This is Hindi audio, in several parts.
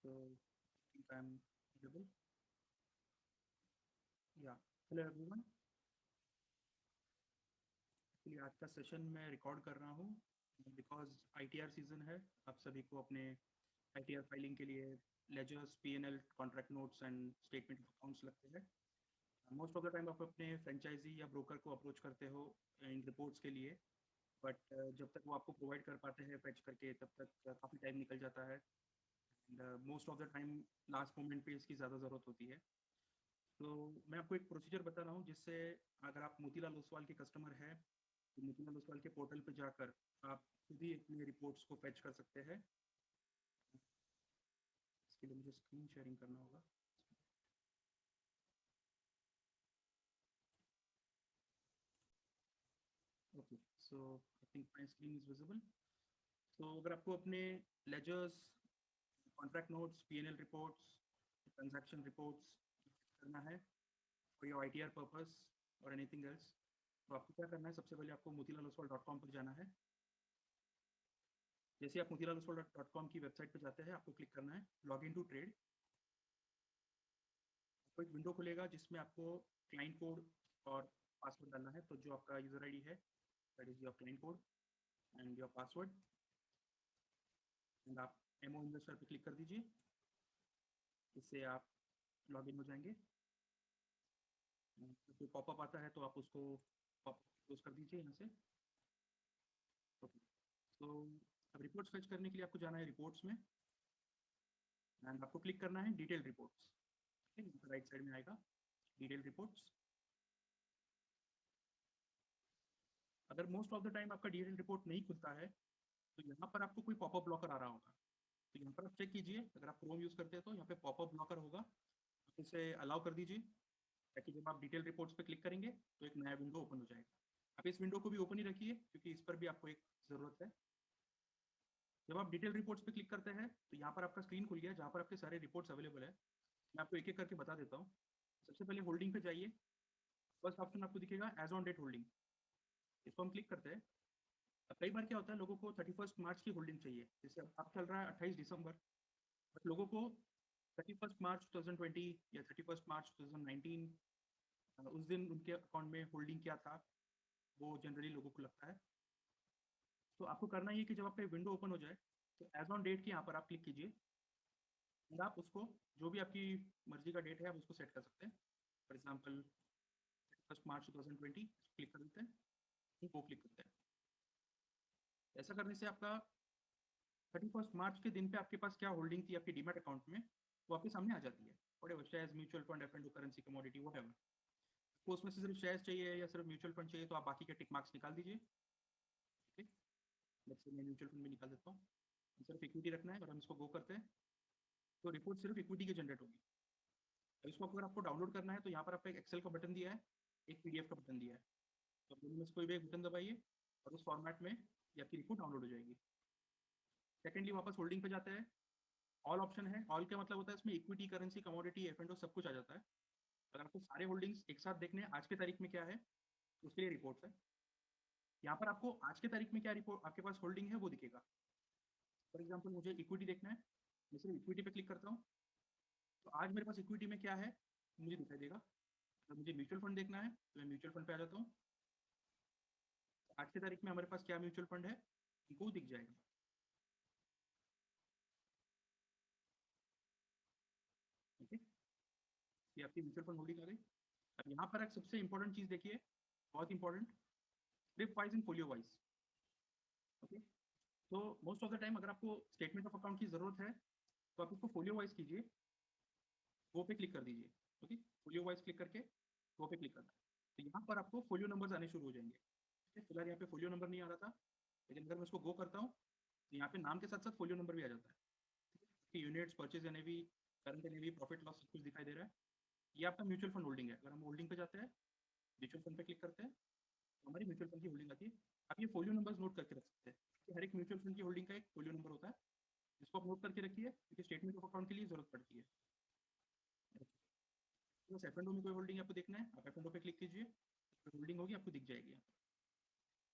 So I think I'm audible. Yeah. Hello everyone. Actually आज का सेशन मैं रिकॉर्ड कर रहा हूँ बिकॉज आईटीआर सीजन है। आप सभी को अपने आईटीआर फाइलिंग के लिए ledgers, PNL, contract notes and statement of accounts लगते हैं। मोस्ट ऑफ द टाइम आप अपने फ्रेंचाइजी या ब्रोकर को अप्रोच करते हो इन रिपोर्ट्स के लिए, बट जब तक वो आपको प्रोवाइड कर पाते हैं फैच करके तब तक काफ़ी टाइम निकल जाता है and most of the time last moment पे इसकी ज़्यादा ज़रूरत होती है। तो मैं आपको एक प्रोसीजर बता रहा हूँ जिससे अगर आप मोतीलाल ओसवाल के कस्टमर हैं तो मोतीलाल ओसवाल के पोर्टल पे जाकर आप खुद ही अपने रिपोर्ट्स को फैच कर सकते हैं। इसके लिए मुझे स्क्रीन शेयरिंग करना होगा। Okay, so I think my screen is visible. तो अगर आपको अपने ledgers, contract notes, PNL reports, transaction reports करना है फॉर योर आईटीआर पर्पस और एनीथिंग एल्स, तो आपको क्या करना है, सबसे पहले आपको motilalooswal.com पर जाना है। जैसे आप motilalooswal.com की वेबसाइट पर जाते हैं आपको क्लिक करना है लॉग इन टू ट्रेड। आपको एक विंडो खुलेगा जिसमें आपको क्लाइंट कोड और पासवर्ड डालना है। तो जो आपका यूज़र आईडी है that is your client code and your password and आप एमओ इन्वेस्टर पे क्लिक कर दीजिए। इससे आप लॉग इन हो जाएंगे। कोई पॉपअप आता है तो आप उसको क्लोज कर दीजिए यहाँ से। ओके, तो अब रिपोर्ट्स फैच करने के लिए आपको जाना है रिपोर्ट्स में एंड आपको क्लिक करना है डिटेल रिपोर्ट्स। ठीक है, राइट साइड में आएगा डिटेल रिपोर्ट्स। अगर मोस्ट ऑफ द टाइम आपका डिटेल रिपोर्ट नहीं खुलता है तो यहाँ पर आपको कोई पॉपअप ब्लॉकर आ रहा होगा। तो यहाँ पर आप चेक कीजिए, अगर आप क्रोम यूज़ करते हैं तो यहाँ पे पॉपअप ब्लॉकर होगा, आप इसे अलाउ कर दीजिए ताकि जब आप डिटेल रिपोर्ट्स पे क्लिक करेंगे तो एक नया विंडो ओपन हो जाएगा। आप इस विंडो को भी ओपन ही रखिए क्योंकि इस पर भी आपको एक ज़रूरत है। जब आप डिटेल रिपोर्ट्स पे क्लिक करते हैं तो यहाँ पर आपका स्क्रीन खुल गया जहाँ पर आपके सारे रिपोर्ट्स अवेलेबल है। मैं आपको एक एक करके बता देता हूँ। सबसे पहले होल्डिंग पे जाइए। फर्स्ट ऑप्शन आपको दिखेगा एज ऑन डेट होल्डिंग, इसको हम क्लिक करते हैं। अब कई बार क्या होता है, लोगों को 31 मार्च की होल्डिंग चाहिए, जैसे अब चल रहा है 28 दिसंबर, बट लोगों को 31 मार्च 2020 या 31 मार्च 2019 उस दिन उनके अकाउंट में होल्डिंग क्या था वो जनरली लोगों को लगता है। तो आपको करना ये कि जब आपका विंडो ओपन हो जाए तो एज ऑन डेट के यहाँ पर आप क्लिक कीजिए और आप उसको जो भी आपकी मर्जी का डेट है आप उसको सेट कर सकते हैं। फॉर एग्जाम्पल 31 मार्च 2020 क्लिक कर देते हैं, वो क्लिक करते हैं। ऐसा करने से आपका 31 मार्च के दिन पे आपके पास क्या होल्डिंग थी आपकी डीमैट अकाउंट में वो आपके सामने आ जाती है। वट शेयर्स, म्यूचुअल फंड, एफ&ओ, करेंसी, कमोडिटी, वट एवर। तो उसमें से सिर्फ शेयर्स चाहिए या सिर्फ म्यूचुअल फंड चाहिए तो आप बाकी के टिक मार्क्स निकाल दीजिए। ठीक है, मैं म्यूचुअल फंड में निकाल देता हूँ। सिर्फ इक्विटी रखना है और हम इसको गो करते हैं तो रिपोर्ट सिर्फ इक्विटी की जनरेट होगी। इसको अगर आपको डाउनलोड करना है तो यहाँ पर आपको एक एक्सेल का बटन दिया है, एक पीडीएफ का बटन दिया है। तो आप दोनों में से कोई भी एक बटन दबाइए और उस फॉर्मेट में ये आपकी रिपोर्ट डाउनलोड हो जाएगी। सेकेंडली वापस होल्डिंग पे जाते हैं। ऑल ऑप्शन है, ऑल का मतलब होता है इसमें इक्विटी, करेंसी, कमोडिटी, एफ&ओ सब कुछ आ जाता है। अगर आपको सारे होल्डिंग्स एक साथ देखने हैं आज के तारीख में क्या है तो उसके लिए रिपोर्ट्स है। यहाँ पर आपको आज के तारीख में क्या रिपोर्ट आपके पास होल्डिंग है वो दिखेगा। फॉर एग्जाम्पल मुझे इक्विटी देखना है, मैं सिर्फ इक्विटी पे क्लिक करता हूँ तो आज मेरे पास इक्विटी में क्या है मुझे दिखाई देगा। अगर मुझे म्यूचुअल फंड देखना है तो मैं म्यूचुअल फंड पे आ जाता हूँ। आज की तारीख में हमारे पास क्या म्यूचुअल फंड है वो दिख जाएगा। ठीक है, ये आपकी म्यूचुअल फंड होल्डिंग आ गई। अब यहाँ पर एक सबसे इंपॉर्टेंट चीज़ देखिए, बहुत important, script wise and folio wise. Okay, तो मोस्ट ऑफ द टाइम अगर आपको स्टेटमेंट ऑफ अकाउंट की जरूरत है तो आप इसको फोलियो वाइज कीजिए, वो पे क्लिक कर दीजिए। ओके, फोलियो वाइज क्लिक करके वो पे क्लिक करना है तो यहाँ पर आपको फोलियो नंबर्स आने शुरू हो जाएंगे। ठीक है, फिलहाल यहाँ पे फोलियो नंबर नहीं आ रहा था, लेकिन अगर मैं इसको गो करता हूँ तो यहाँ पे नाम के साथ साथ फोलियो नंबर भी आ जाता है। ठीक है, units, purchase NAV, current NAV, profit loss सब कुछ दिखाई दे रहा है। ये आपका म्यूचुअल फंड होल्डिंग है। अगर हम होल्डिंग पे जाते हैं, म्यूचुअल फंड पे क्लिक करते हैं तो हमारी म्यूचुअल फंड की होल्डिंग आती है। आप ये फोलियो नंबर्स नोट करके रख सकते हैं कि हर एक म्यूचुअल फंड की होल्डिंग का एक फोलियो नंबर होता है, जिसको आप नोट करके रखिए क्योंकि स्टेटमेंट ऑफ अकाउंट के लिए जरूरत पड़ती है। बस एफ&ओ में कोई होल्डिंग आपको देखना है, आप एफ&ओ पे क्लिक कीजिए, होल्डिंग होगी आपको दिख जाएगी।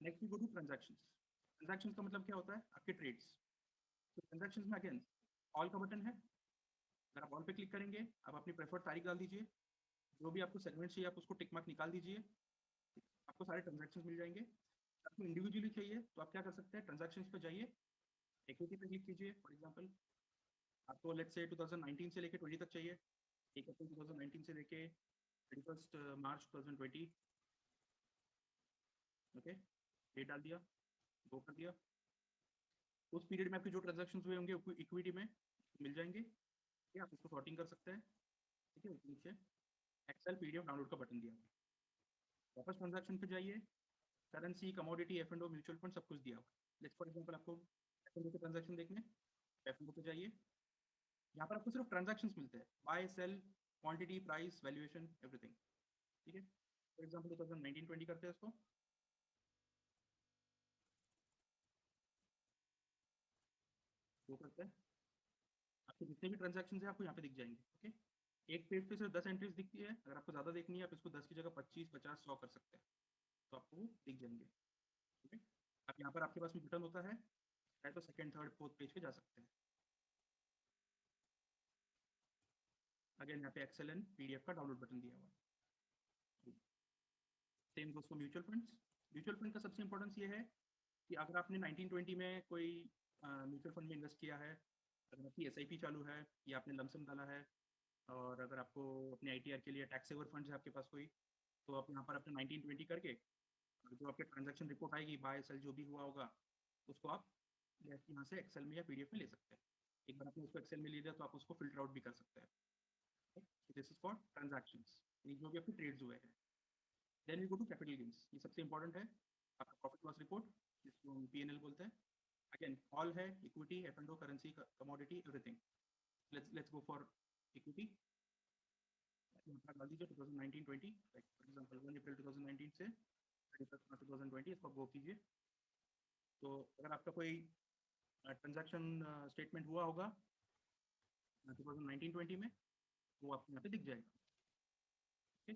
Next we go to transactions. Transactions का मतलब क्या होता है, आपके ट्रेड्स। तो ट्रांजैक्शंस में अगेन ऑल का बटन है, अगर आप ऑल पे क्लिक करेंगे, आप अपनी प्रेफर्ड तारीख डाल दीजिए, जो भी आपको सेगमेंट चाहिए आप उसको टिक मार्क निकाल दीजिए, आपको सारे ट्रांजैक्शंस मिल जाएंगे। आपको इंडिविजुअली चाहिए तो आप क्या कर सकते हैं, ट्रांजैक्शंस पे जाइए, इक्विटी पे क्लिक कीजिए। फॉर एग्जांपल आपको लेट्स से 2019 से लेके 20 तक चाहिए, 1 अप्रैल 2019 से लेके 31 मार्च 2020, ओके, डेट डाल दिया, गो कर दिया। उस पीरियड में आपके जो ट्रांजैक्शंस हुए होंगे इक्विटी में मिल जाएंगे, ठीक है, आप इसको सॉर्टिंग कर सकते हैं, ठीक है। नीचे एक्सेल पीडीएफ डाउनलोड का बटन दिया, वापस ट्रांजैक्शन पे जाइए, currency, commodity, F and O, mutual fund सब कुछ दिया हुआ। लेट्स फॉर एग्जांपल आपको एफ एंड ओ के ट्रांजैक्शन देखने, एफ एंड ओ पे जाइए, यहाँ पर आपको सिर्फ ट्रांजैक्शंस मिलते हैं, buy sell, quantity, price, valuation, everything, ठीक है। फॉर एग्जांपल 2019-20 करते हैं इसको, वो करते हैं, आपके जितने भी ट्रांजैक्शन है आपको यहाँ पे दिख जाएंगे, ओके। एक पेज पे सिर्फ 10 एंट्रीज दिखती है, अगर आपको ज़्यादा देखनी है आप इसको 10 की जगह 25, 50, 100 कर सकते हैं, तो आपको वो दिख जाएंगे, ठीक है। अब यहाँ पर आपके पास में बटन होता है, चाहे तो सेकंड, थर्ड, फोर्थ पेज पे जा सकते हैं। अगेन यहाँ पे एक्सेल एंड पीडीएफ का डाउनलोड बटन दिया हुआ है। सेम दोस्तों म्यूचुअल फंड्स, म्यूचुअल फंड का सबसे इंपॉर्टेंस ये है कि अगर आपने 1920 में कोई म्यूचुअल फंड में इन्वेस्ट किया है, अगर आपकी एसआईपी चालू है या आपने लमसम डाला है, और अगर आपको अपने आईटीआर के लिए टैक्स सेवर फंड है आपके पास कोई, तो आप यहाँ पर अपने 1920 करके जो आपके ट्रांजैक्शन रिपोर्ट आएगी, बाय सेल जो भी हुआ होगा, उसको आप यहाँ से एक्सेल में या पीडीएफ में ले सकते हैं। एक बार आपने उसको एक्सेल में ले लिया तो आप उसको फिल्टर आउट भी कर सकते हैं। दिस इज फॉर ट्रांजैक्शंस, ये जो भी आपके ट्रेड्स हुए हैं। Then we go to capital gains, ये सबसे इंपॉर्टेंट है, आपका प्रॉफिट लॉस रिपोर्ट, जिसको हम पीएनएल बोलते हैं। अगेन ऑल है, equity, F and O, currency, commodity, everything. Let's go for equity, डाल दीजिए 2019-20, फॉर एग्जांपल 1 अप्रैल 2019 से 31 मार्च 2020, इसको गो कीजिए। तो अगर आपका कोई ट्रांजैक्शन स्टेटमेंट हुआ होगा 2019-20 में, वो आपको यहाँ पे दिख जाएगा, ठीक है।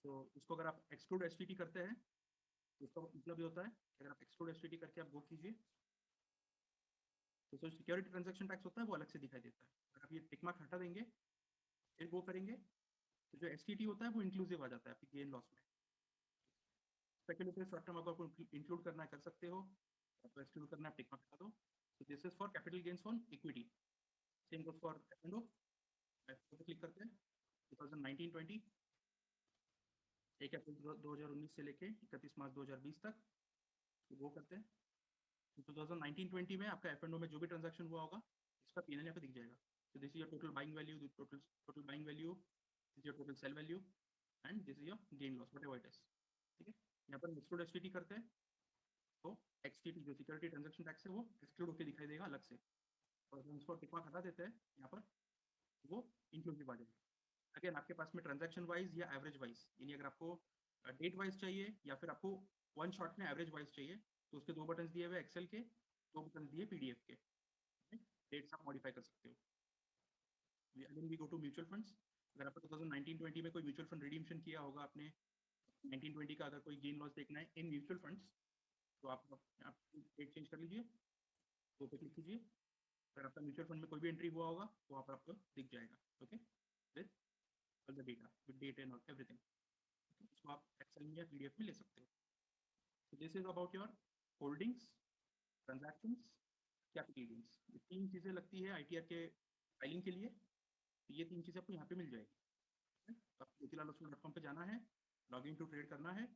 तो इसको अगर आप एक्सक्लूड एसटीटी करते हैं तो इसका मतलब ये होता है कि अगर आप एक्सक्लूड एसटीटी करके आप गो कीजिए, तो जो सिक्योरिटी ट्रांजैक्शन टैक्स होता है वो अलग से दिखाई देता है। अगर आप ये टिक मार्क हटा देंगे, फिर गो करेंगे, तो जो एसटीटी होता है वो इंक्लूसिव आ जाता है आपकी गेन लॉस में। स्पेकुलेटिव शॉर्ट टर्म अगर आपको इंक्लूड करना है कर सकते हो, आपको एक्सक्लूड करना है टिक मार्क हटा दो। So this is for capital gains on equity. Same goes for F&O. F&O पे क्लिक करते हैं, 2019-20, 1 अप्रैल 2019 से लेके 31 मार्च 2020 तक, तो वो करते हैं। तो 2019-20 में आपका F&O में जो भी ट्रांजैक्शन हुआ होगा, इसका पीएनएल यहाँ पे दिख जाएगा। So this is your total buying value, the total buying value, this is your total sell value, and this is your gain loss, whatever it is, ठीक है। यहाँ पर एक्सक्लूड एसटीटी करते हैं, तो एक्सटीटी जो सिक्योरिटी ट्रांजैक्शन टैक्स है वो एक्सक्लूड होकर दिखाई देगा अलग से, और हम उसको टिक मार्क हटा देते हैं यहाँ पर, वो इंक्लूसिव आ जाएगा। अगेन आपके पास में ट्रांजैक्शन वाइज या एवरेज वाइज, यानी अगर आपको डेट वाइज चाहिए या फिर आपको वन शॉट में एवरेज वाइज चाहिए, तो उसके दो बटन दिए हुए एक्सेल के, दो बटन दिए पीडीएफ के, डेट्स आप मॉडिफाई कर सकते हो। Again we go to mutual funds, अगर आपको 2019-20 में कोई म्यूचुअल फंड रिडीम्शन किया होगा आपने, 19-20 का अगर कोई गेन लॉस देखना है इन म्यूचुअल फंड्स, तो आप डेट चेंज कर लीजिए, वो पे क्लिक कीजिए, अगर आपका म्यूचुअल फंड में कोई भी एंट्री हुआ होगा तो वहाँ पर आपको दिख जाएगा, okay, with all the data, with date and everything. इसको आप एक्सेल में या पीडीएफ में ले सकते हो। So this is about your holdings, transactions, capital gains। ये तीन चीज़ें लगती है आईटीआर के फाइलिंग के लिए, तो ये तीन चीज़ें आपको यहाँ पे मिल जाएगी, ठीक है। तो आपको motilal-oswal.com पे जाना है, लॉगिन टू ट्रेड करना है,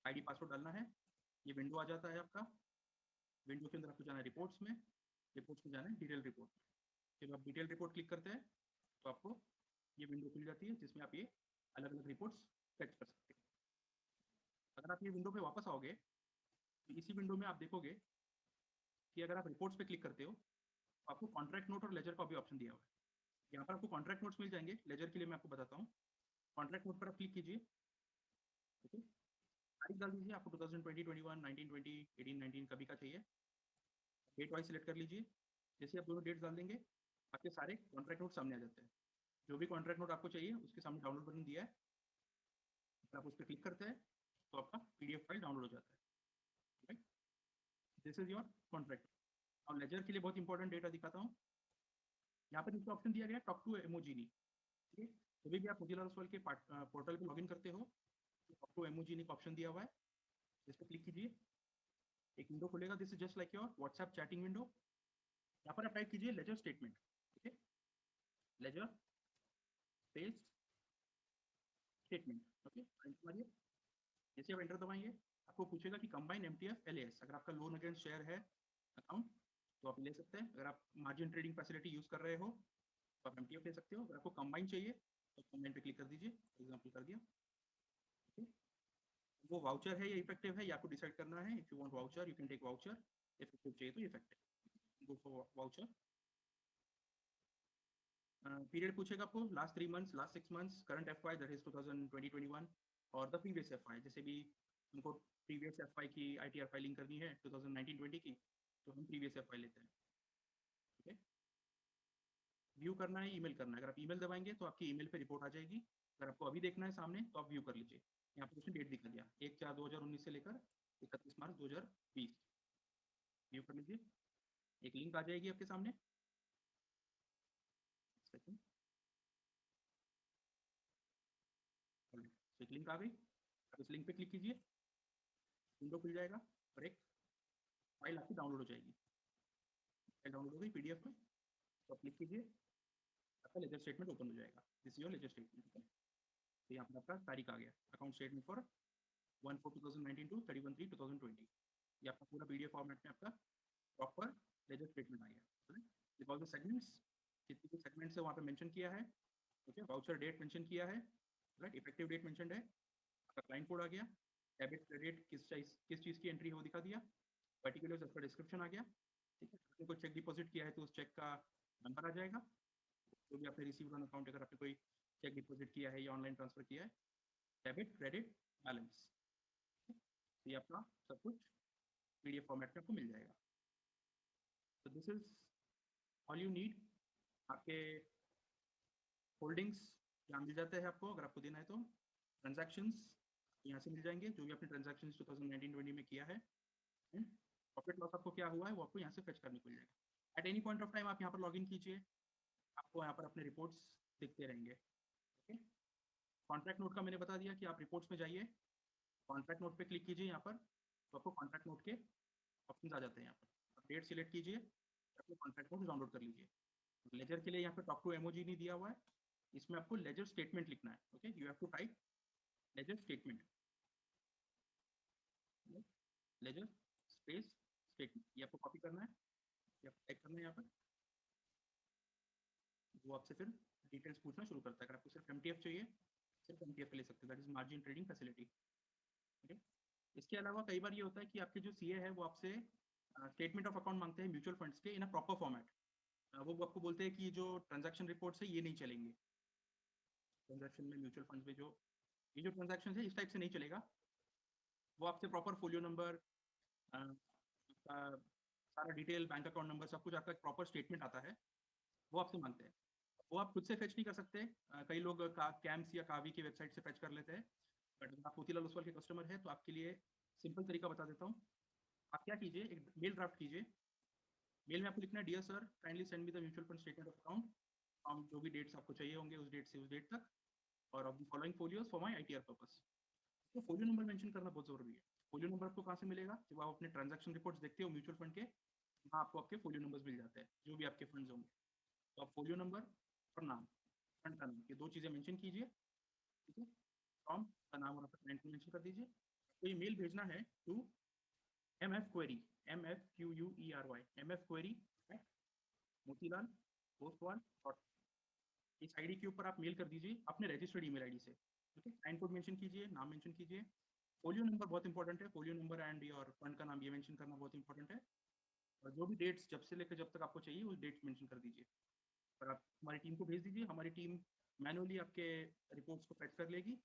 आईडी पासवर्ड डालना है, ये विंडो आ जाता है आपका। विंडो के अंदर आपको जाना है रिपोर्ट्स में, रिपोर्ट्स में जाना है डिटेल रिपोर्ट में। जब आप डिटेल रिपोर्ट क्लिक करते हैं तो आपको ये विंडो खुल जाती है, जिसमें आप ये अलग अलग रिपोर्ट्स फेच कर सकते हैं। अगर आप ये विंडो पे वापस आओगे, तो इसी विंडो में आप देखोगे कि अगर आप रिपोर्ट्स पे क्लिक करते हो, तो आपको कॉन्ट्रैक्ट नोट और लेजर का भी ऑप्शन दिया हुआ है। यहाँ पर आपको कॉन्ट्रैक्ट नोट्स मिल जाएंगे, लेजर के लिए मैं आपको बताता हूँ। कॉन्ट्रैक्ट नोट पर आप क्लिक कीजिए, ओके, तारीख डाल दीजिए, आपको 2020, 21, 19, 20, 18, 19 कभी का चाहिए, डेट वाइज सिलेक्ट कर लीजिए। जैसे आप दोनों डेट्स डाल देंगे, आपके सारे कॉन्ट्रैक्ट नोट सामने आ जाते हैं। जो भी कॉन्ट्रैक्ट नोट आपको चाहिए उसके सामने डाउनलोड बटन दिया है, आप उस पर क्लिक करते हैं तो आपका पीडीएफ फाइल डाउनलोड हो जाता है, right. This is your contract. और लेजर के लिए बहुत इंपॉर्टेंट डेटा दिखाता हूँ, यहाँ पर नीचे ऑप्शन दिया गया है टॉक टू एमोजीनी, ठीक है। कभी भी आप मोतीलाल ओसवाल के पोर्टल पे लॉगिन करते हो तो टॉक टू एमोजीनी का ऑप्शन दिया हुआ है, इस पर क्लिक कीजिए, एक विंडो खुलेगा। This is just like your WhatsApp chatting window. यहाँ पर आप टाइप कीजिए लेजर स्टेटमेंट, ठीक है, ledger space statement, okay, enter मारिए। जैसे आप एंटर दबाएंगे आपको पूछेगा कि कंबाइन एमटीएफ एलएएस, अगर आपका लोन अगेंस्ट शेयर है अकाउंट तो आप ले सकते हैं। अगर आप मार्जिन ट्रेडिंग फैसिलिटी यूज़ कर रहे हो तो आप एमटीएफ ले सकते हो। अगर आपको कंबाइन चाहिए तो कंबाइन पे क्लिक कर दीजिए, एग्जाम्पल कर दिया, ठीक है। वो वाउचर है या इफेक्टिव है ये आपको डिसाइड करना है। If you want voucher you can take voucher, effective चाहिए तो effective, go for voucher. Period पूछेगा आपको last 3 months, last 6 months, current F Y that is 2020-21 और द प्रीवियस एफ वाई। जैसे भी हमको प्रीवियस एफ वाई की आई टी आर फाइलिंग करनी है 2019-20 की तो हम प्रीवियस एफ वाई लेते हैं, ठीक है। व्यू करना है, ईमेल करना है, अगर आप ईमेल दबाएंगे तो आपकी ईमेल पे रिपोर्ट आ जाएगी। अगर आपको अभी देखना है सामने तो आप व्यू कर लीजिए। यहाँ पर उसने डेट दिखा दिया 1/4/2019 से लेकर 31 मार्च 2020, व्यू कर लीजिए। एक लिंक आ जाएगी आपके सामने, सेकंड, एक लिंक आ गई, आप इस लिंक पे क्लिक कीजिए, विंडो खुल जाएगा और एक फाइल आपकी डाउनलोड हो जाएगी। फाइल डाउनलोड हो गई पीडीएफ में, तो आप क्लिक कीजिए, आपका लेजर स्टेटमेंट ओपन हो जाएगा। This is your ledger statement, ठीक है। तो यहाँ पर आपका तारीख आ गया, अकाउंट स्टेटमेंट फॉर 1/4/2019 टू 31/3/2020। ये आपका पूरा पीडीएफ फॉर्मेट में आपका प्रॉपर लेजर स्टेटमेंट आ गया। विद ऑल द सेगमेंट्स, जितने भी सेगमेंट्स है वहाँ पे मेंशन किया है, ओके। वाउचर डेट मेंशन किया है, राइट, इफेक्टिव डेट मेंशन है, आपका क्लाइंट कोड आ गया, डेबिट क्रेडिट किस चीज़ की एंट्री है वो दिखा दिया, पर्टिकुलर्स आपका डिस्क्रिप्शन आ गया, ठीक है। आपने कोई चेक डिपॉजिट किया है तो उस चेक का नंबर आ जाएगा, जो भी आपने रिसीव ऑन अकाउंट, अगर आपने कोई चेक डिपॉजिट किया है या ऑनलाइन ट्रांसफर किया है, डेबिट क्रेडिट बैलेंस, ये आपका सब कुछ पीडीएफ फॉर्मेट में आपको मिल जाएगा। तो this is all you need. आपके होल्डिंग्स यहाँ मिल जाते हैं आपको, अगर आपको देना है तो ट्रांजैक्शंस यहाँ से मिल जाएंगे, जो भी आपने ट्रांजैक्शंस 2019-20 में किया है, प्रॉफिट लॉस आपको क्या हुआ है वो आपको यहाँ से फेच करने को मिल जाएगा। At any point of time आप यहाँ पर लॉगिन कीजिए, आपको यहाँ पर अपने रिपोर्ट्स दिखते रहेंगे, ओके। कॉन्ट्रैक्ट नोट का मैंने बता दिया कि आप रिपोर्ट्स में जाइए, कॉन्ट्रैक्ट नोट पे क्लिक कीजिए, यहाँ पर तो आपको कॉन्ट्रैक्ट नोट के ऑप्शन आ जाते हैं। यहाँ पर आप डेट सिलेक्ट कीजिए, अपने कॉन्ट्रैक्ट नोट डाउनलोड कर लीजिए। लेजर के लिए यहाँ पर टॉक टू एमओजी नहीं दिया हुआ है, इसमें आपको लेजर स्टेटमेंट लिखना है, okay. You have to type ledger statement, ledger space statement, ये आपको कॉपी करना है, ये आपको टाइप करना है यहाँ पर। वो आपसे फिर डिटेल्स पूछना शुरू करता है। अगर आपको सिर्फ एमटीएफ चाहिए सिर्फ एमटीएफ ले सकते हैं, that is margin trading facility, ठीक है। इसके अलावा कई बार ये होता है कि आपके जो सीए है वो आपसे स्टेटमेंट ऑफ अकाउंट मांगते हैं म्यूचुअल फंड्स के इन अ प्रॉपर फॉर्मेट। वो आपको बोलते हैं कि जो ट्रांजैक्शन रिपोर्ट्स है ये नहीं चलेंगे ट्रांजैक्शन में, म्यूचुअल फंड्स में जो ये जो ट्रांजैक्शन है इस टाइप से नहीं चलेगा। वो आपसे प्रॉपर फोलियो नंबर, सारा डिटेल, बैंक अकाउंट नंबर, सब कुछ आपका एक प्रॉपर स्टेटमेंट आता है, वो आपसे मांगते हैं। वो आप खुद से फेच नहीं कर सकते। कई लोग कैम्स या कावी की वेबसाइट से फेच कर लेते हैं, बट अगर आप मोतीलाल ओसवाल के कस्टमर हैं तो आपके लिए सिंपल तरीका बता देता हूँ। आप क्या कीजिए, एक मेल ड्राफ्ट कीजिए, मेल में आपको लिखना है dear sir kindly send me the mutual fund statement of account from जो भी डेट्स आपको चाहिए होंगे उस डेट से उस डेट तक, और of the following folios for my ITR purpose. तो फोलियो नंबर मेंशन करना बहुत जरूरी है। फोलियो नंबर आपको कहाँ से मिलेगा, जब आप अपने ट्रांजैक्शन रिपोर्ट्स देखते हो म्यूचुअल फंड के, वहाँ आपको आपके फोलियो नंबर्स मिल जाते हैं जो भी आपके फंड्स होंगे। तो आप फोलियो नंबर और नाम, फंड का नाम, ये दो चीज़ें मेंशन कीजिए, ठीक है। फ्रॉम का नाम और आपका क्लाइंट को मेंशन कर दीजिए। तो ये मेल भेजना है to MF query, MFQUERY, MF query Motilal Oswal dot, इस आईडी के ऊपर आप मेल कर दीजिए अपने रजिस्टर्ड ईमेल आईडी से, ठीक है। क्लाइंट कोड मेंशन कीजिए, नाम मेंशन कीजिए, फोलियो नंबर बहुत इंपॉर्टेंट है, folio number and your fund का नाम ये मेंशन करना बहुत इंपॉर्टेंट है। और जो भी डेट्स जब से लेकर जब तक आपको चाहिए उस डेट्स मेंशन कर दीजिए, और आप हमारी टीम को भेज दीजिए। हमारी टीम मैनुअली आपके रिपोर्ट्स को फेच कर लेगी,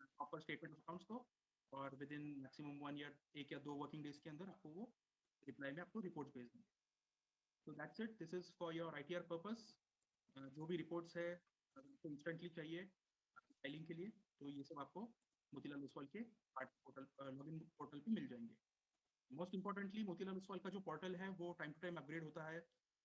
प्रॉपर स्टेटमेंट ऑफ अकाउंट्स को, और विद इन मैक्सिमम 1 या 1 या 2 वर्किंग डेज के अंदर आपको वो रिप्लाई में आपको रिपोर्ट्स भेज देंगे। तो that's it, this is for your ITR purpose. जो भी रिपोर्ट्स है अगर आपको इंस्टेंटली चाहिए फाइलिंग के लिए तो ये सब आपको मोतीलाल ओसवाल के पोर्टल, लॉगिन पोर्टल पे मिल जाएंगे। मोस्ट इंपॉर्टेंटली मोतीलाल ओसवाल का जो पोर्टल है वो टाइम टू टाइम अपग्रेड होता है,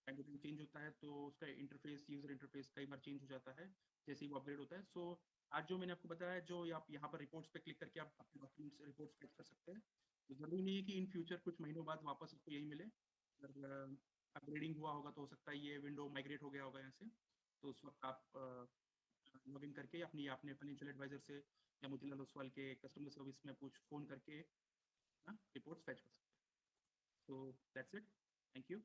टाइम टू टाइम चेंज होता है, तो उसका इंटरफेस, यूज़र इंटरफेस कई बार चेंज हो जाता है जैसे ही वो अपग्रेड होता है। सो आज जो मैंने आपको बताया, जो आप यहाँ पर रिपोर्ट्स पे क्लिक करके आप अपने डॉक्यूमेंट्स रिपोर्ट्स फेच कर सकते हैं। तो ज़रूरी नहीं है कि इन फ्यूचर कुछ महीनों बाद वापस आपको यही मिले। अगर अपग्रेडिंग हुआ होगा तो हो सकता है ये विंडो माइग्रेट हो गया होगा यहाँ से, तो उस वक्त आप लॉग इन करके अपनी अपने फाइनेंशियल एडवाइजर से या मोतीलाल ओसवाल के कस्टमर सर्विस में फ़ोन करके रिपोर्ट्स फेच कर सकते हैं। So that's it, thank you.